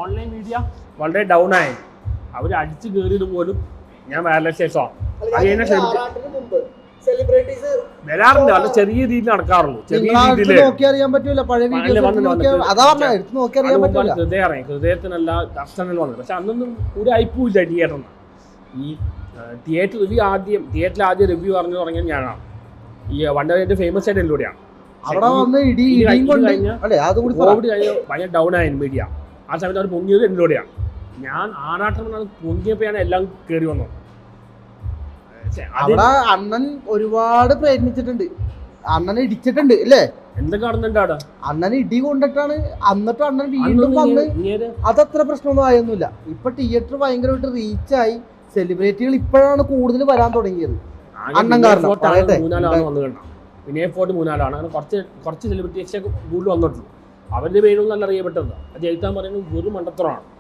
Online media വളരെ down ആയി. അവര് അടിച്ചു കയറിയത് പോലും ഞാൻ വയർലെസ് ശേഷമാണ്. വരാറുണ്ട്, വളരെ ചെറിയ രീതിയിൽ നടക്കാറുള്ളൂ. ഹൃദയത്തിനല്ല ദർശനങ്ങൾ വന്നത്. പക്ഷെ അന്നൊന്നും ഒരു അയപ്പുമില്ല തിയേറ്ററിന്. ഈ തിയേറ്ററിൽ ആദ്യം റിവ്യൂ പറഞ്ഞു തുടങ്ങിയത് ഞാനാണ്. ഈ വണ്ടർ ഫേമസ് ആയിട്ട് ഇതിലൂടെയാണ്. കോവിഡ് കഴിഞ്ഞ് ഭയങ്കര ഡൗൺ ആയി മീഡിയ. ആ സമയത്ത് അവർ പൊങ്ങിയത് എന്നിലൂടെയാണ്. ഞാൻ ആറാട്ടം പൊങ്ങിയപ്പോഴാണ് എല്ലാം കയറി വന്നത്. അവിടെ അണ്ണൻ ഒരുപാട് പ്രയത്നിച്ചിട്ടുണ്ട്, അണ്ണനെ ഇടിച്ചിട്ടുണ്ട് അല്ലേ? എന്തൊക്കെ നടന്നിട്ടുണ്ട് അവിടെ? അണ്ണന് ഇടി കൊണ്ടിട്ടാണ്. എന്നിട്ട് അണ്ണൻ വീണ്ടും വന്ന് അതത്ര പ്രശ്നമൊന്നും ആയൊന്നുമില്ല. ഇപ്പൊ തിയേറ്റർ ഭയങ്കരമായിട്ട് റീച്ചായി. സെലിബ്രിറ്റികൾ ഇപ്പോഴാണ് കൂടുതൽ വരാൻ തുടങ്ങിയത്. അണ്ണൻ കാരണം വിനയ് ഫോർട്ട് മൂന്നാലാണ്. അങ്ങനെ കുറച്ച് സെലിബ്രിറ്റീസ് കൂടുതൽ വന്നിട്ടുള്ളൂ. അവരുടെ പേരൊന്നും നല്ല അറിയപ്പെട്ടത്. ജയിത്താൻ പറയുന്നത് വെറും മണ്ടത്തരമാണ്.